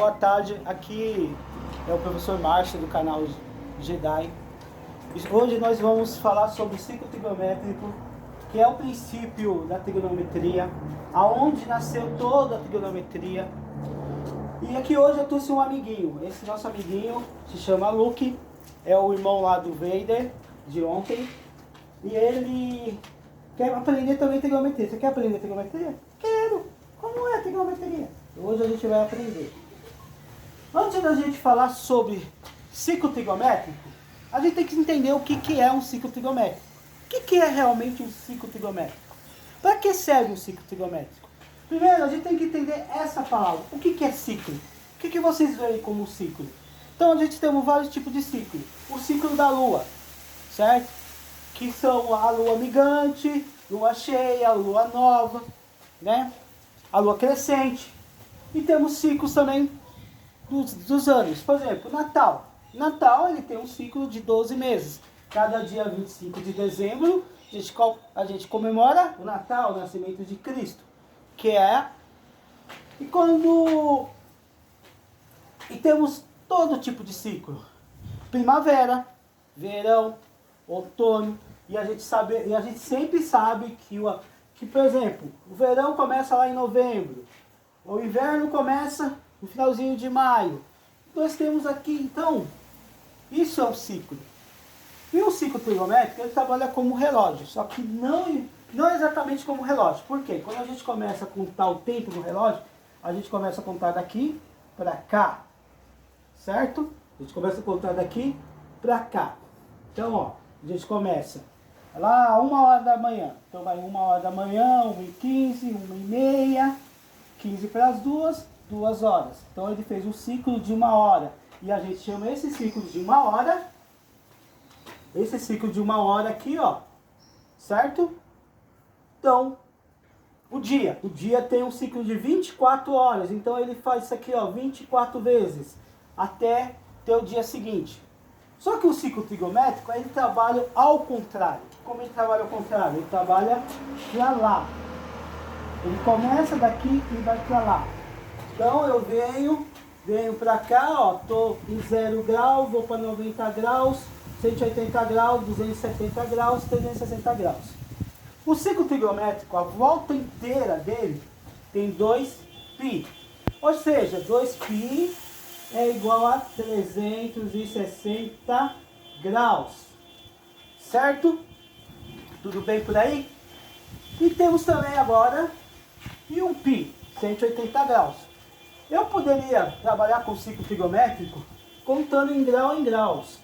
boa tarde. Aqui é o professor Márcio do canal Jedi. Hoje nós vamos falar sobre o ciclo trigonométrico, que é o princípio da trigonometria, aonde nasceu toda a trigonometria. E aqui hoje eu trouxe um amiguinho. Esse nosso amiguinho se chama Luke, é o irmão lá do Vader, de ontem. E ele quer aprender também trigonometria. Você quer aprender trigonometria? Quero! Como é a trigonometria? Hoje a gente vai aprender. Antes da gente falar sobre ciclo trigonométrico, a gente tem que entender o que é um ciclo trigonométrico. O que é realmente um ciclo trigonométrico? Para que serve um ciclo trigonométrico? Primeiro, a gente tem que entender essa palavra. O que é ciclo? O que vocês veem como ciclo? Então, a gente tem vários tipos de ciclo. O ciclo da Lua, certo? Que são a Lua minguante, Lua cheia, Lua nova, né? A Lua crescente. E temos ciclos também dos anos. Por exemplo, Natal. Natal ele tem um ciclo de 12 meses. Cada dia 25 de dezembro a gente comemora o Natal, o nascimento de Cristo. E temos todo tipo de ciclo. Primavera, verão, outono. E a gente sempre sabe que, por exemplo, o verão começa lá em novembro. O inverno começa no finalzinho de maio. Nós temos aqui, então, isso é um ciclo. E o ciclo trigonométrico, ele trabalha como relógio, só que não exatamente como relógio. Por quê? Quando a gente começa a contar o tempo no relógio, a gente começa a contar daqui para cá, certo? A gente começa a contar daqui para cá. Então, ó, a gente começa lá 1h da manhã. Então vai 1h da manhã, 1h15, 1h30, 15 para as 2, 2 horas. Então ele fez um ciclo de 1 hora. E a gente chama esse ciclo de 1 hora, esse ciclo de 1 hora aqui, ó, certo? Então, o dia tem um ciclo de 24 horas. Então ele faz isso aqui, ó, 24 vezes, até ter o dia seguinte. Só que o ciclo trigonométrico, ele trabalha ao contrário. Como ele trabalha ao contrário? Ele trabalha para lá. Ele começa daqui e vai para lá. Então eu venho para cá, ó, tô em 0 graus, vou para 90 graus, 180 graus, 270 graus, 360 graus. O ciclo trigonométrico, a volta inteira dele tem 2π. Ou seja, 2π é igual a 360 graus. Certo? Tudo bem por aí? E temos também agora e um π, 180 graus. Eu poderia trabalhar com o ciclo trigonométrico contando em graus,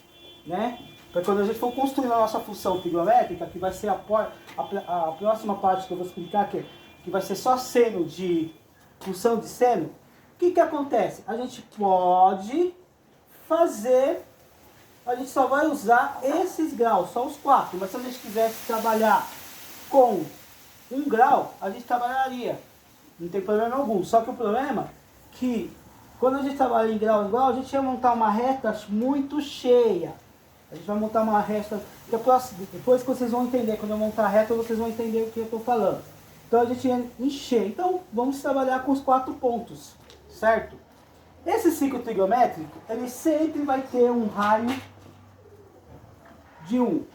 né? Para quando a gente for construir a nossa função trigonométrica, que vai ser a próxima parte que eu vou explicar, que vai ser só seno de função de seno. O que acontece? A gente pode fazer, a gente só vai usar esses graus, só os 4. Mas se a gente quisesse trabalhar com 1 grau, a gente trabalharia. Não tem problema algum. Só que o problema é que quando a gente trabalha em grau, a gente vai montar uma reta muito cheia. A gente vai montar uma reta, depois que vocês vão entender, quando eu montar a reta, vocês vão entender o que eu estou falando. Então a gente ia encher. Então vamos trabalhar com os 4 pontos, certo? Esse ciclo trigonométrico, ele sempre vai ter um raio de 1. O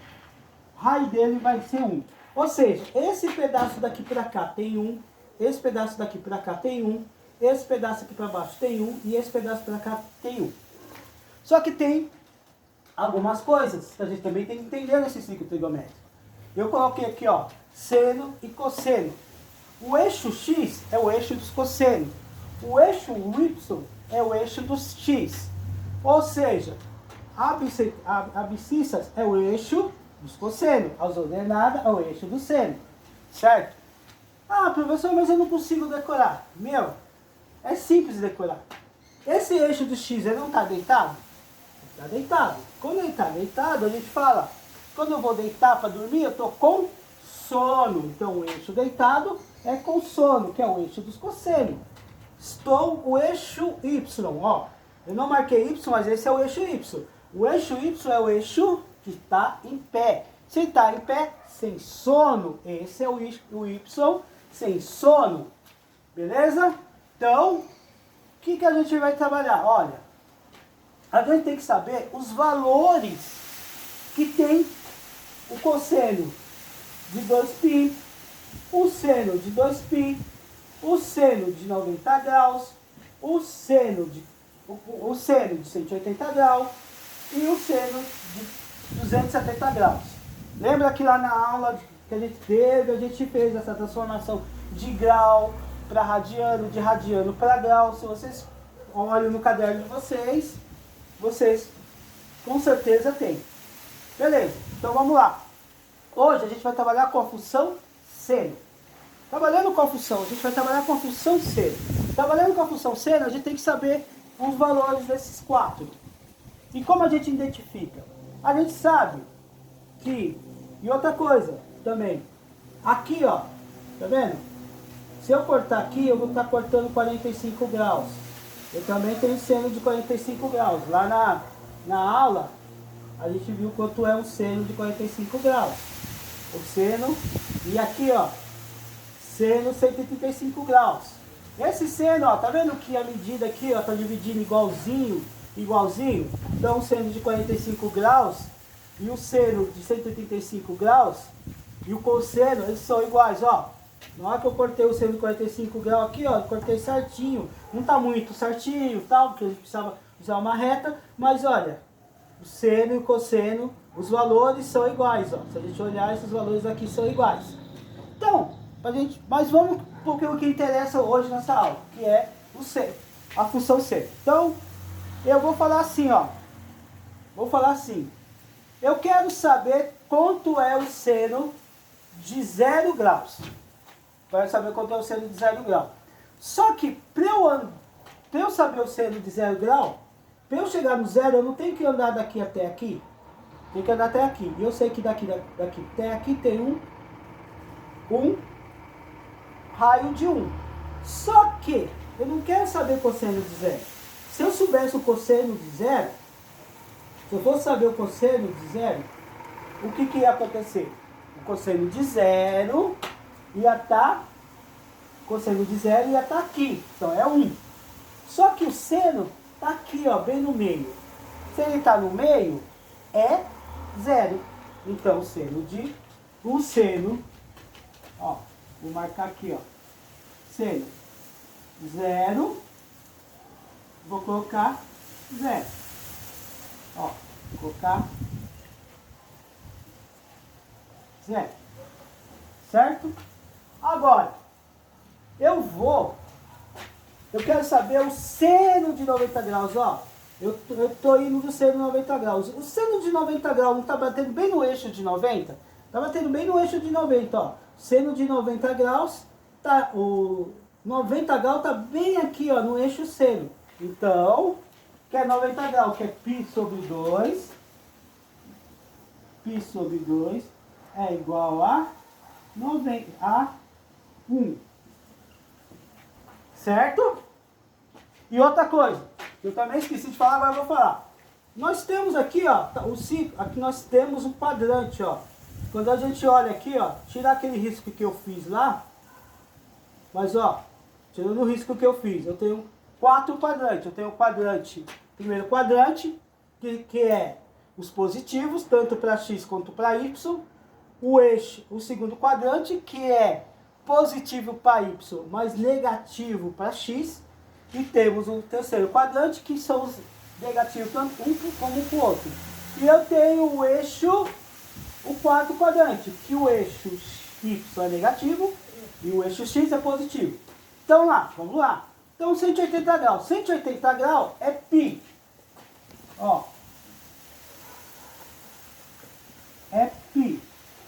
raio dele vai ser 1. Ou seja, esse pedaço daqui para cá tem 1, esse pedaço daqui para cá tem 1, esse pedaço aqui para baixo tem 1 e esse pedaço para cá tem 1. Só que tem algumas coisas que a gente também tem que entender nesse ciclo trigonométrico. Eu coloquei aqui, ó, seno e cosseno. O eixo x é o eixo dos cossenos. O eixo y é o eixo dos x. Ou seja, a abscissas é o eixo dos cossenos. A ordenada é o eixo do seno. Certo? Ah, professor, mas eu não consigo decorar. Meu, é simples decorar. Esse eixo do x, ele não está deitado? Está deitado. Quando ele está deitado, a gente fala, quando eu vou deitar para dormir, eu estou com sono. Então, o eixo deitado é com sono, que é o eixo dos cossenos. Estou o eixo y, ó. Eu não marquei y, mas esse é o eixo y. O eixo y é o eixo que está em pé. Se está em pé, sem sono, esse é o y sem sono. Beleza? Então, que a gente vai trabalhar? Olha, a gente tem que saber os valores que tem o cosseno de 2π, o seno de 2π, o seno de 90 graus, o seno de 180 graus e o seno de 270 graus. Lembra que lá na aula que a gente teve, a gente fez essa transformação de grau para radiano, de radiano para grau. Se vocês olham no caderno de vocês, vocês com certeza têm. Beleza, então vamos lá. Hoje a gente vai trabalhar com a função seno. Trabalhando com a função, a gente vai trabalhar com a função seno. Trabalhando com a função seno, a gente tem que saber os valores desses quatro. E como a gente identifica? A gente sabe que, e outra coisa também, aqui ó, tá vendo? Se eu cortar aqui, eu vou estar cortando 45 graus. Eu também tenho seno de 45 graus. Lá na aula, a gente viu quanto é um seno de 45 graus. O seno, e aqui ó, seno 135 graus. Esse seno, ó, tá vendo que a medida aqui, ó, tá dividindo igualzinho? Então o seno de 45 graus e o seno de 135 graus e o cosseno, eles são iguais, ó. Na hora que eu cortei o seno de 45 graus aqui, ó, eu cortei certinho. Não tá muito certinho, tal, porque a gente precisava usar uma reta, mas olha, o seno e o cosseno, os valores são iguais, ó. Se a gente olhar, esses valores aqui são iguais. Então, mas vamos porque o que interessa hoje nessa aula, que é o seno, a função seno. Então, eu vou falar assim, ó. Vou falar assim. Eu quero saber quanto é o seno de 0 graus. Quero saber quanto é o seno de 0 grau. Só que para eu saber o seno de 0 grau, para eu chegar no zero, eu não tenho que andar daqui até aqui. Tem que andar até aqui. E eu sei que daqui até aqui tem um raio de 1. Só que eu não quero saber o cosseno de 0. Se eu soubesse o cosseno de 0, se eu fosse saber o cosseno de 0, o que ia acontecer? O cosseno de 0 ia estar aqui. Então é 1. Só que o seno está aqui, ó, bem no meio. Se ele está no meio, é 0. Então o seno, ó, vou marcar aqui, ó, seno 0, vou colocar 0. Ó, vou colocar 0. Certo? Agora, eu quero saber o seno de 90 graus, ó. Eu tô indo do seno de 90 graus. O seno de 90 graus não tá batendo bem no eixo de 90? Tá batendo bem no eixo de 90, ó. Seno de 90 graus, tá, o 90 graus tá bem aqui, ó, no eixo seno. Então, que é 90 graus, que é π sobre 2. Π sobre 2 é igual a 1. Certo? E outra coisa, eu também esqueci de falar, agora eu vou falar. Nós temos aqui, ó, o ciclo, aqui nós temos um quadrante, ó. Quando a gente olha aqui, ó, tirar aquele risco que eu fiz lá, mas ó, tirando o risco que eu fiz, eu tenho 4 quadrantes. Eu tenho o quadrante, primeiro quadrante, que é os positivos, tanto para x quanto para y. O eixo, o segundo quadrante, que é positivo para y, mas negativo para x. E temos o terceiro quadrante, que são os negativos, tanto um como para o outro. E eu tenho o eixo, o quarto quadrante, que o eixo y é negativo e o eixo x é positivo. Então vamos lá. Então 180 graus. 180 graus é π. Ó. É π.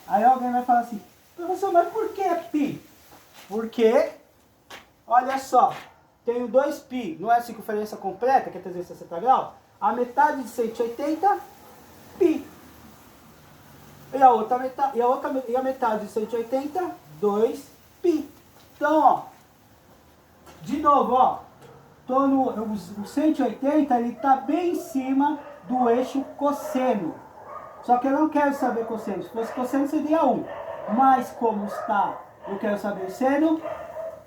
Aí alguém vai falar assim, professor, mas por que é π? Porque, olha só, tenho 2π, não é circunferência completa, que é 360 graus? A metade de 180, π. E a metade de 180, 2π. Então, ó, de novo, ó, o 180 ele está bem em cima do eixo cosseno. Só que eu não quero saber cosseno. Se fosse cosseno seria 1. Mas como está, eu quero saber o seno,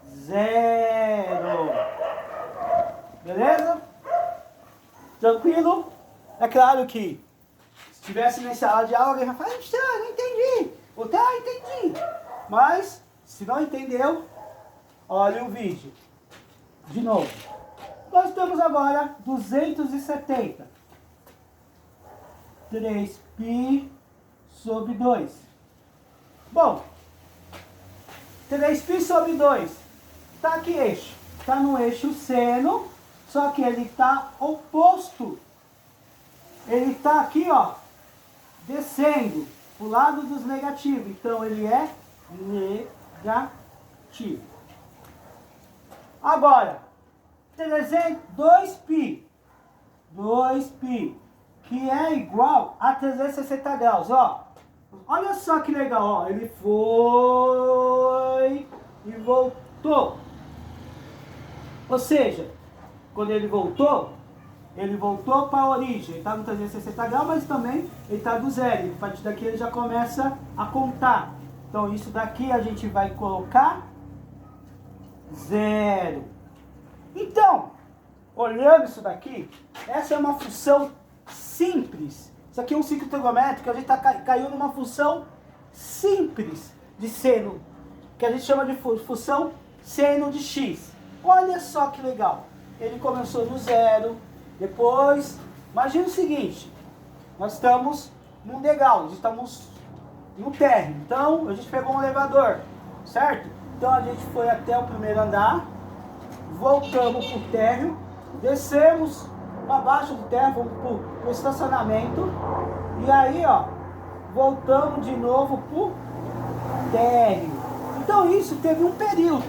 0. Beleza? Tranquilo? É claro que se tivesse nessa sala de aula, alguém vai falar, não entendi. Ou tá, entendi. Mas, se não entendeu, olha o vídeo. De novo. Nós temos agora 270. 3π sobre 2. Bom, 3π sobre 2. Tá que eixo? Tá no eixo seno, só que ele tá oposto. Ele tá aqui, ó, descendo pro lado dos negativos. Então, ele é negativo. Agora, 2π. 2π, que é igual a 360 graus, ó. Olha só que legal, ó. Ele foi e voltou. Ou seja, quando ele voltou para a origem. Ele está no 360 graus, mas também ele está do zero. A partir daqui ele já começa a contar. Então isso daqui a gente vai colocar zero. Então, olhando isso daqui, essa é uma função simples. Isso aqui é um ciclo trigonométrico, a gente caiu numa função simples de seno, que a gente chama de função seno de x. Olha só que legal. Ele começou no zero, depois, imagina o seguinte, nós estamos num degrau, nós estamos no térreo, então a gente pegou um elevador, certo? Então a gente foi até o primeiro andar, voltamos para o térreo, descemos para baixo do térreo, vamos para o estacionamento, e aí, ó, voltamos de novo para o térreo. Então isso teve um período.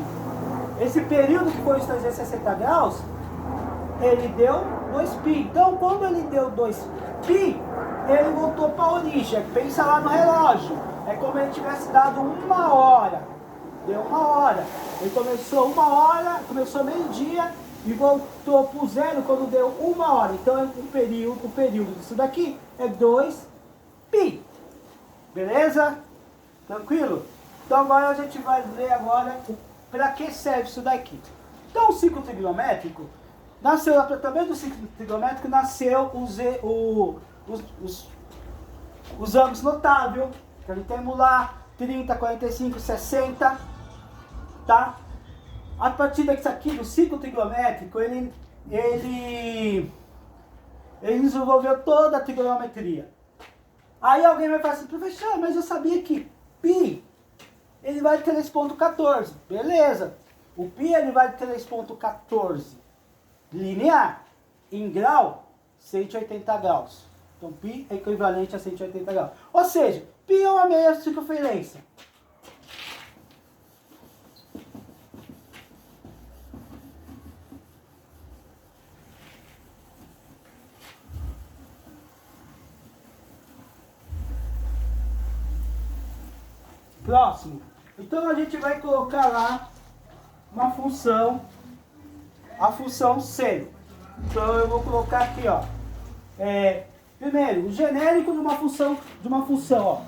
Esse período que foi os 360 graus, ele deu 2π. Então quando ele deu 2π, ele voltou para a origem. Pensa lá no relógio. É como ele tivesse dado 1 hora. Deu 1 hora. Ele começou 1 hora, começou meio-dia e voltou para o zero quando deu 1 hora. Então o período disso daqui é 2π. Beleza? Tranquilo? Então agora a gente vai ver agora para que serve isso daqui. Então o ciclo trigonométrico nasceu, através do ciclo trigonométrico nasceu os ângulos notáveis, que a gente tem lá 30, 45, 60, tá? A partir disso aqui do ciclo trigonométrico, ele desenvolveu toda a trigonometria. Aí alguém vai falar assim, professor, mas eu sabia que π ele vale 3,14. Beleza. O π ele vale 3,14. Linear. Em grau, 180 graus. Então π é equivalente a 180 graus. Ou seja, π é uma meia circunferência. Próximo. Então a gente vai colocar lá uma função, a função seno. Então eu vou colocar aqui, ó. Primeiro, o genérico de uma função, ó.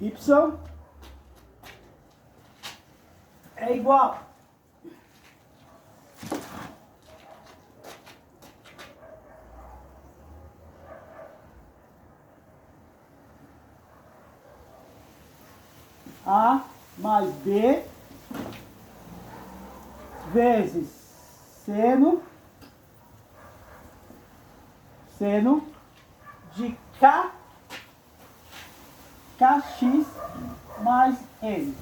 Y é igual A mais B vezes seno de kx mais n.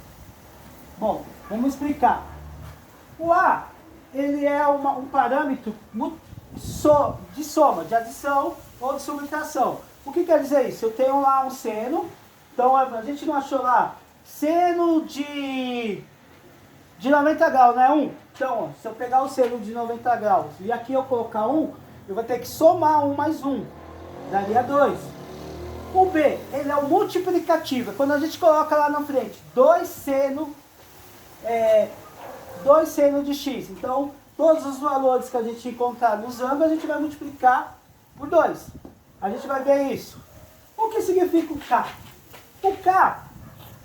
Bom, vamos explicar. O A, ele é um parâmetro de soma, de adição ou de subtração. O que quer dizer isso? Eu tenho lá um seno, então a gente não achou lá seno de 90 graus, não é 1? Então, ó, se eu pegar o seno de 90 graus e aqui eu colocar 1, eu vou ter que somar 1 mais 1. Daria 2. O B, ele é o multiplicativo. Quando a gente coloca lá na frente 2 seno de x. Então, todos os valores que a gente encontrar nos ângulos, a gente vai multiplicar por 2. A gente vai ver isso. O que significa o K? O K,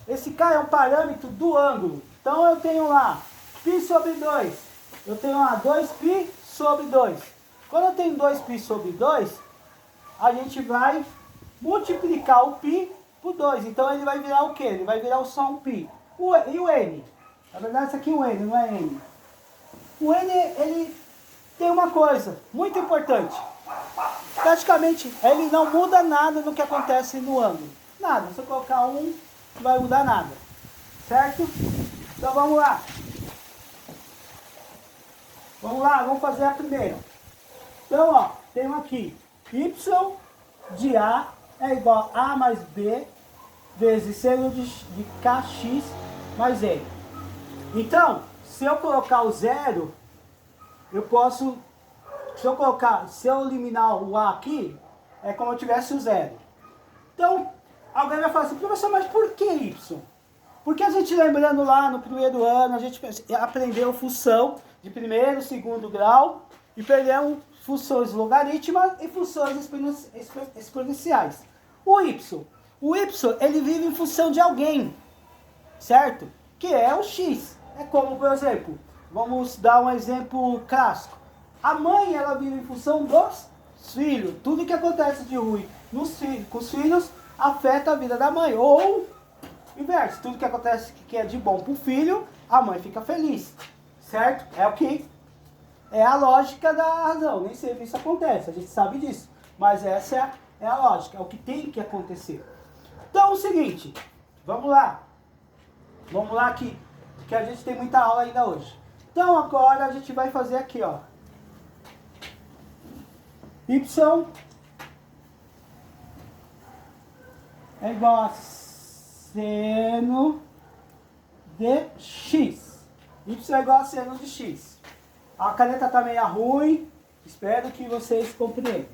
esse K é um parâmetro do ângulo. Então eu tenho lá π sobre 2. Eu tenho lá 2π sobre 2. Quando eu tenho 2π sobre 2, a gente vai multiplicar o π por 2. Então ele vai virar o quê? Ele vai virar só um π. E o n? Na verdade isso aqui é o n, não é n. O n, ele tem uma coisa muito importante. Praticamente, ele não muda nada no que acontece no ângulo. Nada, se eu colocar um, não vai mudar nada. Certo? Então vamos lá. Vamos lá, vamos fazer a primeira. Então, ó, tenho aqui y de A é igual a mais b vezes seno de kx mais n. Então, se eu colocar o zero, eu posso... Se eu eliminar o A aqui, é como eu tivesse o zero. Então, alguém vai falar assim, professor, mas por que Y? Porque a gente, lembrando lá no primeiro ano, a gente aprendeu função de primeiro, segundo grau, e perdemos funções logarítmicas e funções exponenciais. O Y, ele vive em função de alguém, certo? Que é o X. É como, por exemplo, vamos dar um exemplo clássico. A mãe, ela vive em função dos filhos. Tudo que acontece de ruim com os filhos afeta a vida da mãe. Ou inverso, tudo que acontece que é de bom para o filho, a mãe fica feliz. Certo? É o que? É a lógica da razão. Nem sempre isso acontece, a gente sabe disso. Mas essa é a lógica, é o que tem que acontecer. Então é o seguinte, vamos lá. Vamos lá que a gente tem muita aula ainda hoje. Então agora a gente vai fazer aqui, ó. Y é igual a seno de x. Y é igual a seno de x. A caneta está meio ruim, espero que vocês compreendam.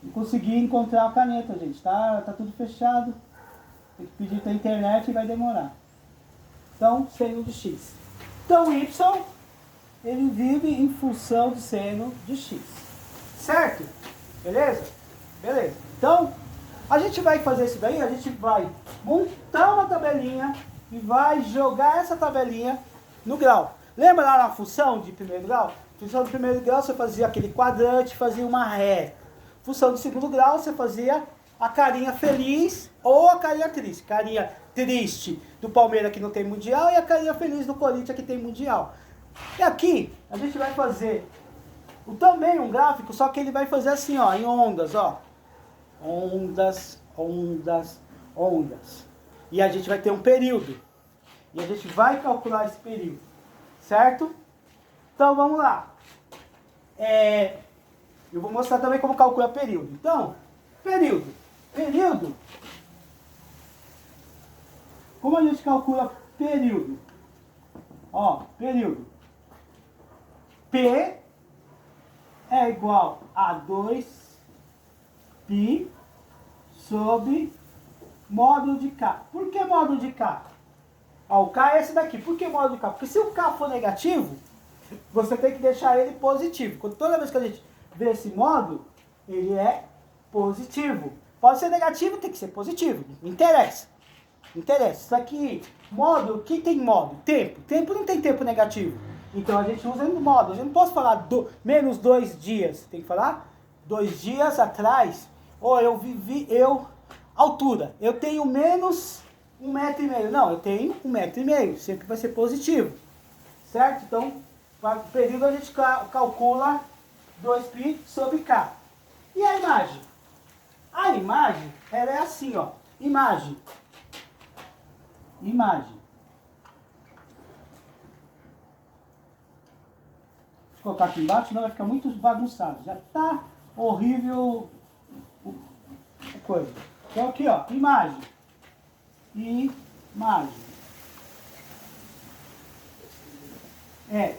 Não consegui encontrar a caneta, gente, tá tudo fechado. Tem que pedir pela internet e vai demorar. Então, seno de x. Então, y, ele vive em função de seno de x. Certo? Beleza? Beleza. Então, a gente vai fazer isso daí, a gente vai montar uma tabelinha e vai jogar essa tabelinha no grau. Lembra lá na função de primeiro grau? Função de primeiro grau você fazia aquele quadrante, fazia uma reta. Função de segundo grau você fazia a carinha feliz ou a carinha triste. Carinha triste do Palmeiras que não tem mundial e a carinha feliz do Corinthians que tem mundial. E aqui a gente vai fazer também um gráfico, só que ele vai fazer assim, ó, em ondas, ó. Ondas, ondas, ondas. E a gente vai ter um período. E a gente vai calcular esse período. Certo? Então vamos lá. Eu vou mostrar também como calcula período. Então, período. Período. Como a gente calcula período? Ó, período. P é igual a 2π sobre módulo de K. Por que módulo de K? Ó, o K é esse daqui. Por que módulo de K? Porque se o K for negativo, você tem que deixar ele positivo. Toda vez que a gente vê esse módulo, ele é positivo. Pode ser negativo, tem que ser positivo. Não interessa. Não interessa. Isso aqui, módulo, o que tem módulo? Tempo. Tempo não tem tempo negativo. Então a gente usa no módulo. A gente não pode falar menos 2 dias. Tem que falar 2 dias atrás. Ou altura. Eu tenho menos 1,5 m. Não, eu tenho 1,5 m. Sempre vai ser positivo. Certo? Então, para o período a gente calcula 2π sobre K. E a imagem? A imagem, ela é assim, ó. Imagem. Imagem. Vou colocar aqui embaixo, senão vai ficar muito bagunçado. Já tá horrível a coisa. Então aqui, ó, imagem. Imagem. É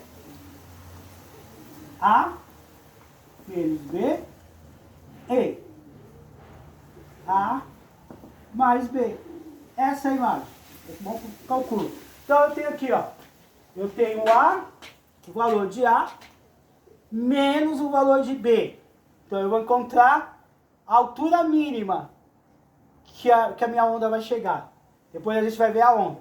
A menos B e A mais B. Essa é a imagem. Bom cálculo. Então eu tenho aqui, ó. Eu tenho A, o valor de A, menos o valor de B. Então eu vou encontrar a altura mínima, que a minha onda vai chegar. Depois a gente vai ver a onda.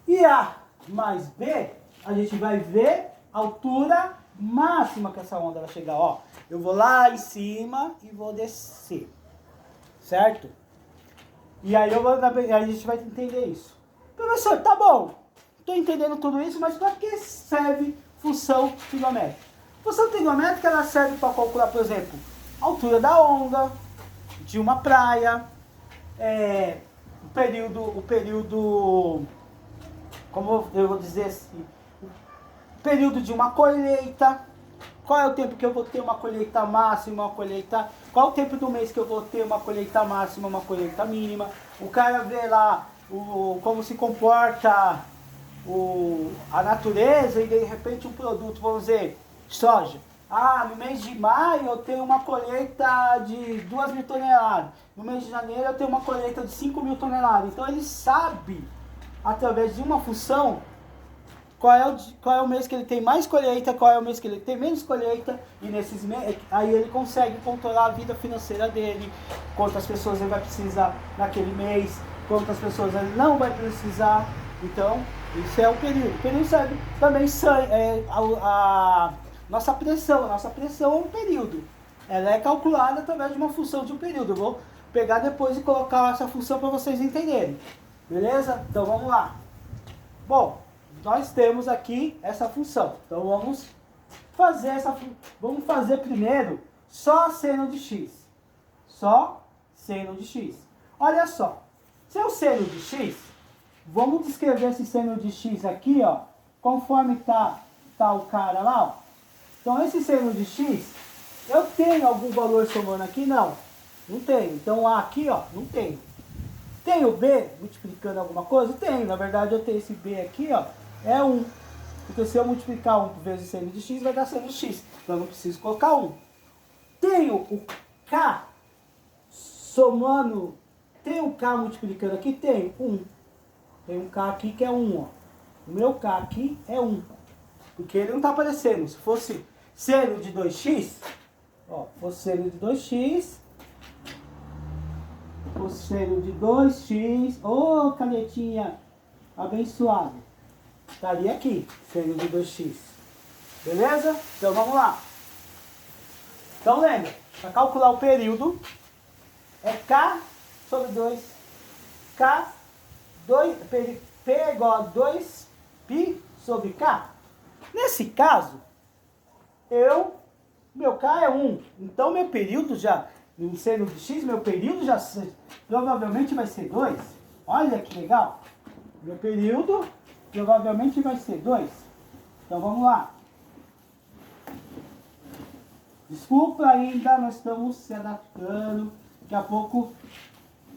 E A mais B, a gente vai ver a altura máxima que essa onda vai chegar. Ó, eu vou lá em cima e vou descer. Certo? E aí a gente vai entender isso. Professor, tá bom. Estou entendendo tudo isso, mas para que serve função trigonométrica? Função trigonométrica ela serve para calcular, por exemplo, a altura da onda, de uma praia, o período, como eu vou dizer assim, o período de uma colheita, qual é o tempo que eu vou ter uma colheita máxima, uma colheita, qual é o tempo do mês que eu vou ter uma colheita máxima, uma colheita mínima, o cara vê lá como se comporta a natureza e de repente um produto, vamos dizer, soja. Ah, no mês de maio eu tenho uma colheita de 2.000 toneladas. No mês de janeiro eu tenho uma colheita de 5.000 toneladas. Então ele sabe, através de uma função, qual é o mês que ele tem mais colheita, qual é o mês que ele tem menos colheita, e nesses aí ele consegue controlar a vida financeira dele, quantas pessoas ele vai precisar naquele mês, quantas pessoas ele não vai precisar. Então, isso é o período. O período serve também a nossa pressão. A nossa pressão é um período. Ela é calculada através de uma função de um período. Eu vou pegar depois e colocar essa função para vocês entenderem. Beleza? Então vamos lá. Bom, nós temos aqui essa função. Então vamos fazer primeiro só seno de x. Só seno de x. Olha só. Se é o seno de x, vamos descrever esse seno de x aqui, ó, conforme tá o cara lá, ó. Então esse seno de x, eu tenho algum valor somando aqui? Não. Não tenho. Então A aqui, ó, não tenho. Tenho B multiplicando alguma coisa? Tenho. Na verdade eu tenho esse B aqui, ó, é 1. Porque se eu multiplicar 1 vezes seno de x, vai dar seno de x. Então eu não preciso colocar 1. Tenho o K somando. Tem um K multiplicando aqui? Tem 1. Tem um K aqui que é 1, ó. O meu K aqui é 1. Porque ele não está aparecendo. Se fosse seno de 2x, ó, fosse seno de 2x, fosse seno de 2x, ô canetinha abençoada, estaria aqui, seno de 2x. Beleza? Então vamos lá. Então lembra, para calcular o período, é K sobre 2, K, P é igual a 2π sobre K. Nesse caso, meu K é 1. Então meu período já, no seno de x, meu período já provavelmente vai ser 2. Olha que legal. Meu período provavelmente vai ser 2. Então vamos lá. Desculpa ainda, nós estamos se adaptando. Daqui a pouco,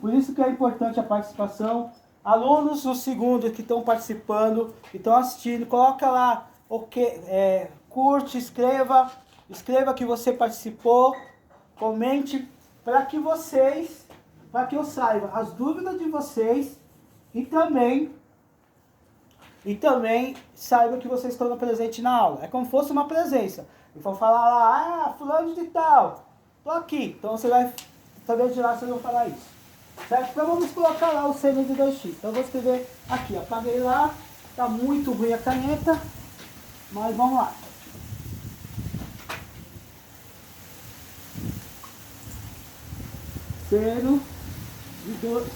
por isso que é importante a participação. Alunos do segundo que estão participando, que estão assistindo, coloca lá, curte, escreva que você participou, comente, para que eu saiba as dúvidas de vocês e também saiba que vocês estão presentes na aula. É como se fosse uma presença. E for falar lá, fulano de tal, tô aqui. Então você vai saber de lá, vocês vão falar isso. Certo? Então vamos colocar lá o seno de 2x. Então eu vou escrever aqui, ó. Apaguei lá, tá muito ruim a caneta, mas vamos lá. Seno de 2,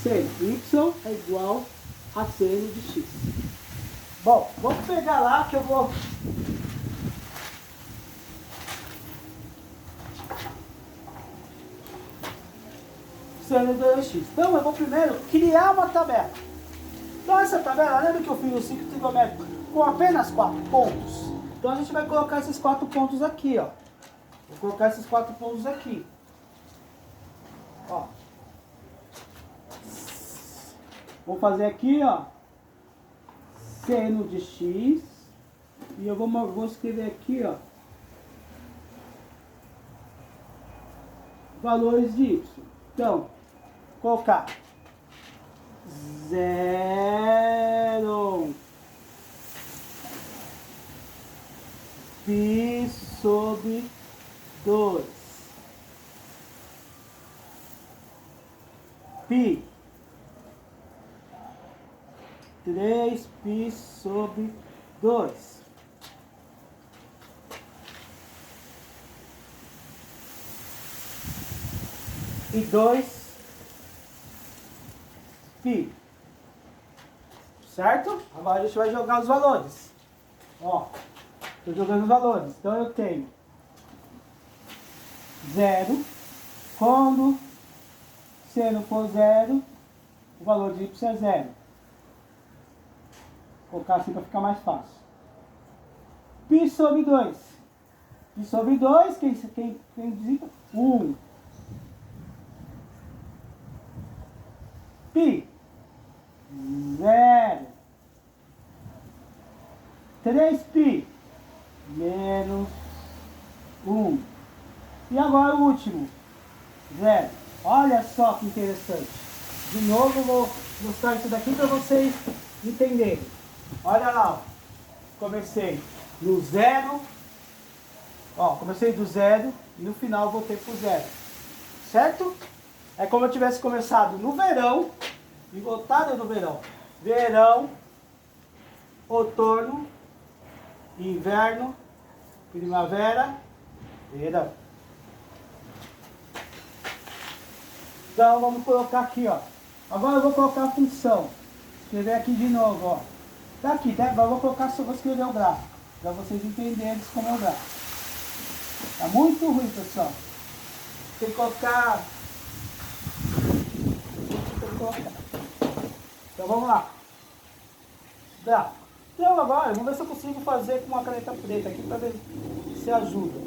seno y é igual a seno de x. Bom, vamos pegar lá que eu vou... Seno de 2x. Então eu vou primeiro criar uma tabela. Então essa tabela, lembra que eu fiz o ciclo trigonométrico com apenas 4 pontos? Então a gente vai colocar esses 4 pontos aqui, ó. Vou colocar esses 4 pontos aqui. Ó. Vou fazer aqui, ó, seno de x, e eu vou escrever aqui, ó, valores de y. Então, colocar 0 π sobre 2. π. 3π sobre 2. E 2π. Certo? Agora a gente vai jogar os valores. Ó, estou jogando os valores. Então eu tenho 0. Quando seno for 0, o valor de y é 0. Vou colocar assim para ficar mais fácil. Π sobre 2. Π sobre 2, quem digita? 1. Π. 0. 3π. Menos 1. E agora o último. 0. Olha só que interessante. De novo eu vou mostrar isso daqui para vocês entenderem. Olha lá, ó. Comecei no 0. Ó, comecei do 0 e no final voltei pro 0. Certo? É como eu tivesse começado no verão e voltado no verão. Verão, outono, inverno, primavera, verão. Então vamos colocar aqui, ó. Agora eu vou colocar a função. Escrever aqui de novo, ó. Tá aqui, tá? Agora eu vou colocar, só vou escrever o gráfico. Para vocês entenderem como é o gráfico. Tá muito ruim, pessoal. Tem que colocar. Então vamos lá. Gráfico. Então agora, vamos ver se eu consigo fazer com uma caneta preta aqui para ver se ajuda.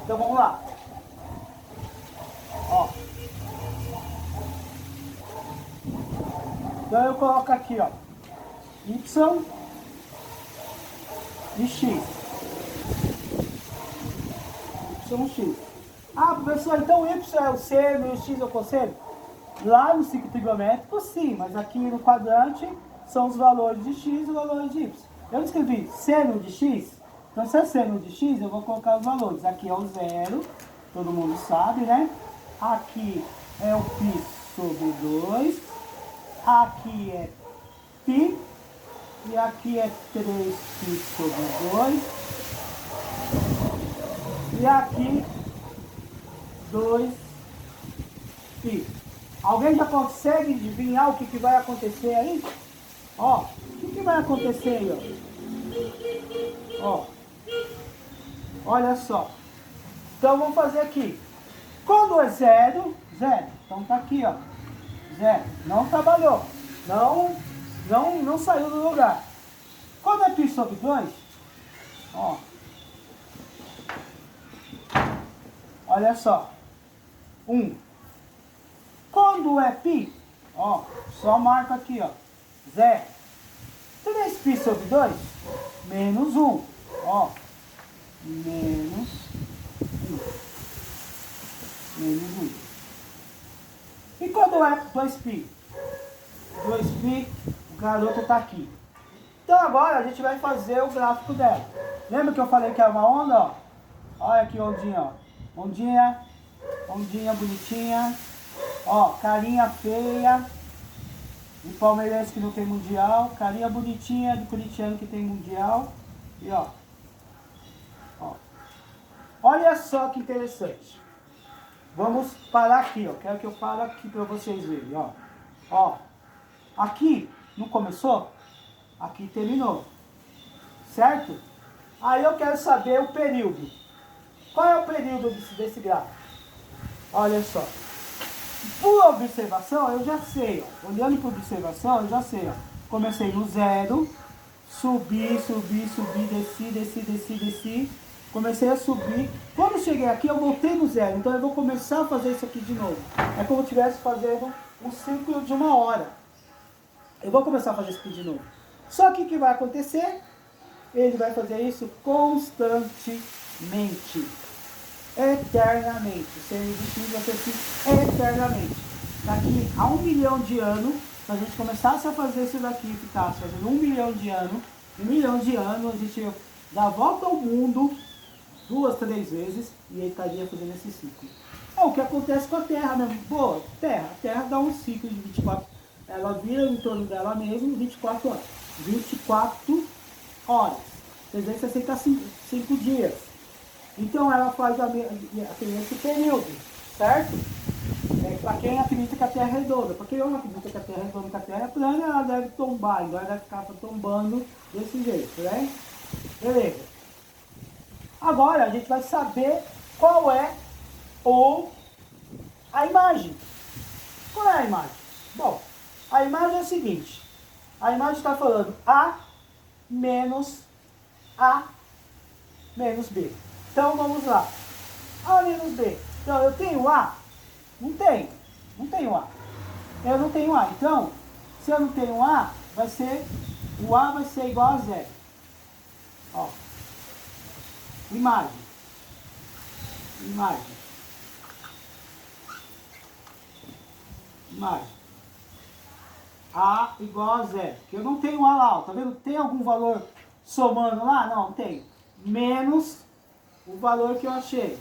Então vamos lá. Ó. Então eu coloco aqui, ó. Y e X. YX. Ah, professor, então o Y é o seno e o X é o cosseno? Lá no ciclo trigonométrico, sim, mas aqui no quadrante são os valores de X e os valores de Y. Eu escrevi seno de X. Então, se é seno de x, eu vou colocar os valores. Aqui é o 0, todo mundo sabe, né? Aqui é o π sobre 2. Aqui é π. E aqui é 3π sobre 2. E aqui 2π. Alguém já consegue adivinhar o que vai acontecer aí? Ó, o que vai acontecer aí, ó? Ó. Olha só. Então vamos fazer aqui. Quando é 0, 0. Então tá aqui, ó. 0. Não trabalhou. Não saiu do lugar. Quando é π sobre 2, ó. Olha só. 1. Quando é π, ó, só marca aqui, ó. 0. 3π sobre 2, menos 1. Ó. Menos 1. Menos 1. E quando é 2π? 2π, o garoto está aqui. Então agora a gente vai fazer o gráfico dela. Lembra que eu falei que é uma onda? Ó? Olha aqui ondinha, ó. Ondinha, ondinha bonitinha. Ó, carinha feia do palmeirense que não tem mundial. Carinha bonitinha do corintiano que tem mundial. E ó. Olha só que interessante. Vamos parar aqui, ó. Quero que eu pare aqui para vocês verem, ó. Ó. Aqui não começou? Aqui terminou. Certo? Aí eu quero saber o período. Qual é o período desse gráfico? Olha só. Por observação, eu já sei, ó. Olhando por observação, eu já sei, ó. Comecei no 0, subi, desci. Comecei a subir. Quando cheguei aqui, eu voltei no 0. Então eu vou começar a fazer isso aqui de novo. É como se eu estivesse fazendo um ciclo de 1 hora. Eu vou começar a fazer isso aqui de novo. Só que o que vai acontecer? Ele vai fazer isso constantemente, eternamente. Se ele existir, vai ser assim eternamente. Daqui a 1 milhão de anos, se a gente começasse a fazer isso daqui e ficasse fazendo 1 milhão de anos, 1 milhão de anos, a gente ia dar a volta ao mundo 2, 3 vezes e ele estaria fazendo esse ciclo. É o que acontece com a Terra mesmo. Boa, a Terra dá um ciclo de 24, ela vira em torno dela mesma 24 horas. 24 horas. 365 dias. Então ela faz esse período, certo? Para quem acredita que a Terra é redonda. Para quem não acredita que a Terra é redonda, que a Terra é plana, ela deve tombar, então ela deve ficar tombando desse jeito, né? Beleza. Agora a gente vai saber qual é a imagem. Qual é a imagem? Bom, a imagem é a seguinte. A imagem está falando A menos B. Então vamos lá. A menos B. Então eu tenho A? Não tenho. Não tenho A. Eu não tenho A. Então, se eu não tenho A, o A vai ser igual a zero. Ó. Imagem. Imagem. A igual a zero. Porque eu não tenho A lá, ó. Tá vendo? Tem algum valor somando lá? Não, tem. Menos o valor que eu achei.